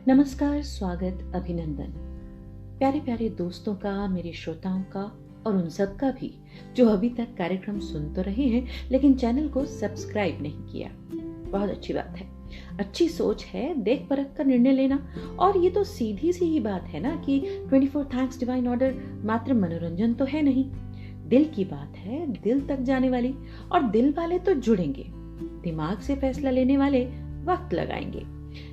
नमस्कार, स्वागत, अभिनंदन। प्यारे प्यारे दोस्तों का, मेरे श्रोताओं का और उन सब का भी जो अभी तक कार्यक्रम सुन तो रहे हैं लेकिन चैनल को सब्सक्राइब नहीं किया। बहुत अच्छी बात है, अच्छी सोच है देख परख कर निर्णय लेना। और ये तो सीधी सी ही बात है ना कि 24 थैंक्स डिवाइन ऑर्डर मात्र मनोरंजन तो है नहीं, दिल की बात है, दिल तक जाने वाली। और दिल वाले तो जुड़ेंगे, दिमाग से फैसला लेने वाले वक्त लगाएंगे,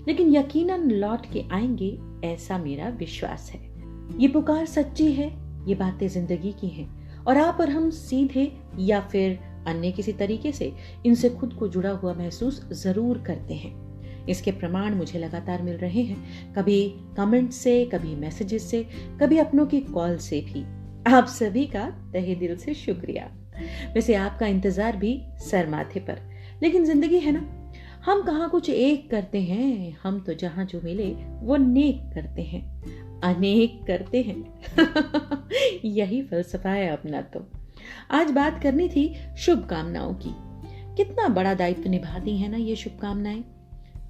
लेकिन यकीनन लौट के आएंगे, ऐसा मेरा विश्वास है। ये पुकार सच्ची है, ये बातें जिंदगी की हैं और आप और हम सीधे या फिर अन्य किसी तरीके से इनसे खुद को जुड़ा हुआ महसूस जरूर करते हैं। इसके प्रमाण मुझे लगातार मिल रहे हैं, कभी कमेंट से, कभी मैसेजेस से, कभी अपनों की कॉल से भी। आप सभी का तहे दिल से शुक्रिया। वैसे आपका इंतजार भी सर माथे पर, लेकिन जिंदगी है ना, हम कहाँ कुछ एक करते हैं, हम तो जहां जो मिले वो नेक करते हैं, अनेक करते हैं। यही फलसफा है अपना। तो आज बात करनी थी शुभकामनाओं की। कितना बड़ा दायित्व निभाती है ना ये शुभकामनाएं,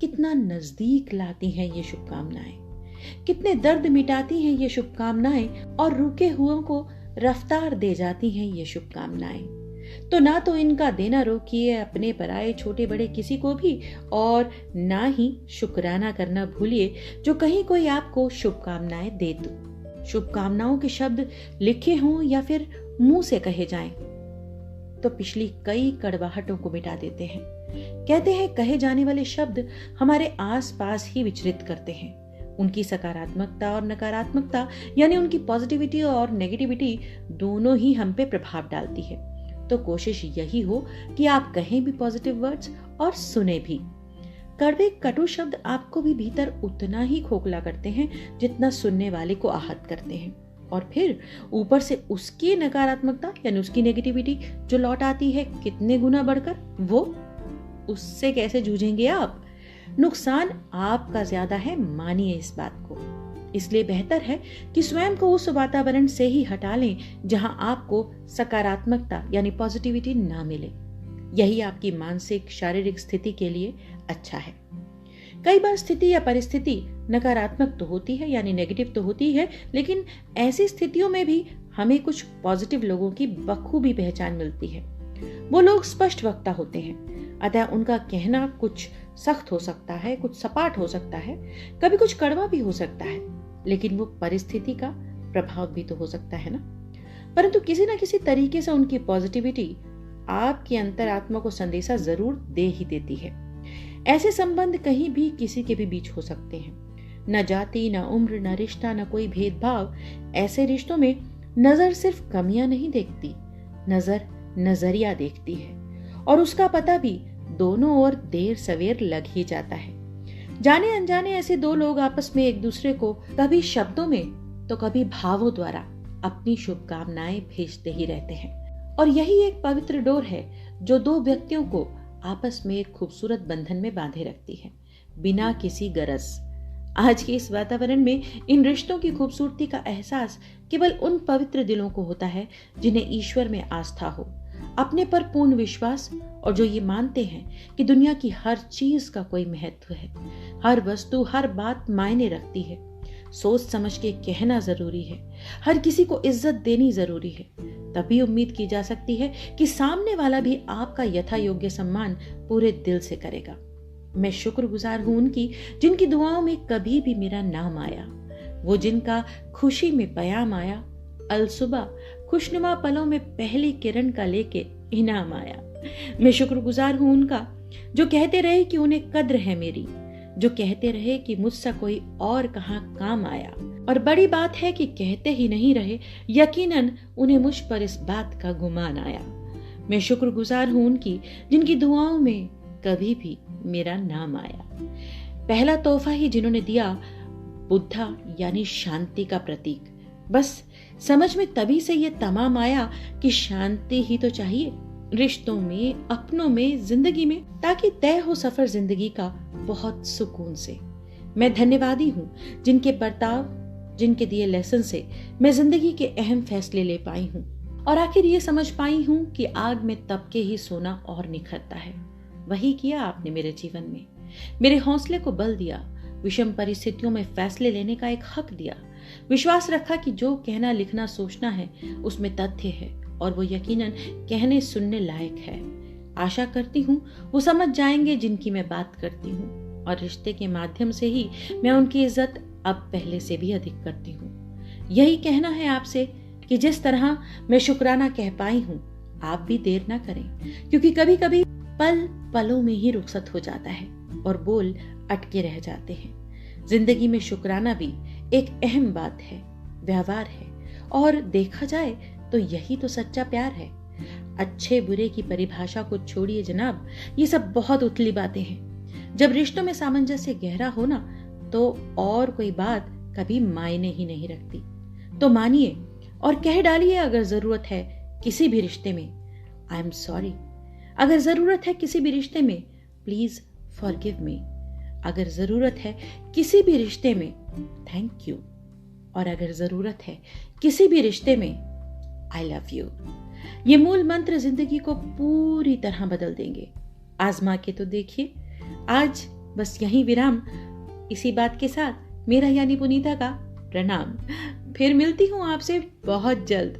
कितना नजदीक लाती हैं ये शुभकामनाएं, कितने दर्द मिटाती हैं ये शुभकामनाएं और रुके हुओं को रफ्तार दे जाती हैं ये शुभकामनाएं। तो ना तो इनका देना रोकिए अपने पराए छोटे बड़े किसी को भी, और ना ही शुक्राना करना भूलिए जो कहीं कोई आपको शुभकामनाएं दे दो। शुभकामनाओं के शब्द लिखे हों या फिर मुंह से कहे जाएं तो पिछली कई कड़वाहटों को मिटा देते हैं। कहते हैं कहे जाने वाले शब्द हमारे आसपास ही विचरित करते हैं। उनकी सकारात्मकता और नकारात्मकता, यानी उनकी पॉजिटिविटी और नेगेटिविटी दोनों ही हम पे प्रभाव डालती है। तो कोशिश यही हो कि आप कहें भी पॉजिटिव वर्ड्स और सुने भी। कड़वे कटु शब्द आपको भी भीतर उतना ही खोखला करते हैं जितना सुनने वाले को आहत करते हैं, और फिर ऊपर से उसकी नकारात्मकता यानी उसकी नेगेटिविटी जो लौट आती है कितने गुना बढ़कर, वो उससे कैसे जूझेंगे आप। नुकसान आपका ज्यादा है, मानिए इस बात को। इसलिए बेहतर है कि स्वयं को उस वातावरण से ही हटा लें जहां आपको सकारात्मकता यानी पॉजिटिविटी ना मिले। यही आपकी मानसिक शारीरिक स्थिति के लिए अच्छा है। कई बार स्थिति या परिस्थिति नकारात्मक तो होती है यानी नेगेटिव तो होती है, लेकिन ऐसी स्थितियों में भी हमें कुछ पॉजिटिव लोगों की बखूबी पहचान मिलती है। वो लोग स्पष्ट वक्ता होते हैं, अतः उनका कहना कुछ सख्त हो सकता है, कुछ सपाट हो सकता है, कभी कुछ कड़वा भी हो सकता है, लेकिन वो परिस्थिति का प्रभाव भी तो हो सकता है ना। परंतु किसी ना किसी तरीके से उनकी पॉजिटिविटी आपकी अंतरात्मा को संदेशा जरूर दे ही देती है। ऐसे संबंध कहीं भी किसी के भी बीच हो सकते हैं, न जाति, न उम्र, न रिश्ता, न कोई भेदभाव। ऐसे रिश्तों में नजर सिर्फ कमियां नहीं देखती, नजर नजरिया देखती है, और उसका पता भी दोनों ओर देर सवेर लग ही जाता है। जाने अनजाने ऐसे दो लोग आपस में एक दूसरे को कभी शब्दों में तो कभी भावों द्वारा अपनी शुभकामनाएं भेजते ही रहते हैं। और यही एक पवित्र डोर है जो दो व्यक्तियों को आपस में एक खूबसूरत बंधन में बांधे रखती है, बिना किसी गरज। आज के इस वातावरण में इन रिश्तों की खूबसूरती का एहसास केवल उन पवित्र दिलों को होता है जिन्हें ईश्वर में आस्था हो, अपने पर पूर्ण विश्वास, और जो ये मानते हैं कि दुनिया की हर चीज का कोई महत्व है, हर वस्तु, हर बात मायने रखती है। सोच समझ के कहना जरूरी है, हर किसी को इज्जत देनी जरूरी है। तभी उम्मीद की जा सकती है कि सामने वाला भी आपका यथा योग्य सम्मान पूरे दिल से करेगा। मैं शुक्रगुजार हूं उनकी जिनकी दुआओं में कभी भी मेरा नाम आया, वो जिनका खुशी में प्याम आया, अलसुबह खुशनुमा पलों में पहली किरण का लेके इनाम आया। मैं शुक्रगुजार हूं उनका जो कहते रहे कि उन्हें कद्र है मेरी, जो कहते रहे कि मुझसे कोई और कहां काम आया, और बड़ी बात है कि कहते ही नहीं रहे, यकीनन उन्हें मुझ पर इस बात का गुमान आया। मैं शुक्रगुजार हूं उनकी जिनकी दुआओं में कभी भी मेरा नाम आया। पहला तोहफा ही जिन्होंने दिया, बुद्धा यानी शांति का प्रतीक। बस समझ में तभी से ये तमाम आया कि शांति ही तो चाहिए रिश्तों में, अपनों में, जिंदगी में, ताकि तय हो सफर जिंदगी का बहुत सुकून से। मैं धन्यवादी हूँ जिनके बर्ताव, जिनके दिए लेसन से मैं जिंदगी के अहम फैसले ले पाई हूँ, और आखिर ये समझ पाई हूँ कि आग में तप के ही सोना और निखरता है। वही किया आपने मेरे जीवन में, मेरे हौसले को बल दिया, विषम परिस्थितियों में फैसले लेने का एक हक दिया। विश्वास रखा कि जो कहना लिखना सोचना है उसमें तथ्य है और वो यकीनन कहने सुनने लायक है। आशा करती हूँ वो समझ जाएंगे जिनकी मैं बात करती हूँ, और रिश्ते के माध्यम से ही मैं उनकी इज्जत अब पहले से भी अधिक करती हूँ। यही कहना है आपसे कि जिस तरह मैं शुक्राना कह पाई हूँ, आप भी देर ना करें, क्योंकि कभी कभी पल पलों में ही रुखसत हो जाता है और बोल अटके रह जाते हैं। जिंदगी में शुक्राना भी एक अहम बात है, व्यवहार है, और देखा जाए तो यही तो सच्चा प्यार है। अच्छे बुरे की परिभाषा को छोड़िए जनाब, ये सब बहुत उथली बातें हैं। जब रिश्तों में सामंजस्य गहरा हो ना, तो और कोई बात कभी मायने ही नहीं रखती। तो मानिए और कह डालिए अगर जरूरत है किसी भी रिश्ते में, आई एम सॉरी। अगर जरूरत है किसी भी रिश्ते में, प्लीज फॉरगिव मी। अगर जरूरत है किसी भी रिश्ते में, थैंक यू। और अगर जरूरत है किसी भी रिश्ते में, आई लव यू। ये मूल मंत्र जिंदगी को पूरी तरह बदल देंगे। आजमा के तो देखिए। आज बस यहीं विराम। इसी बात के साथ मेरा यानी पुनीता का प्रणाम। फिर मिलती हूं आपसे बहुत जल्द।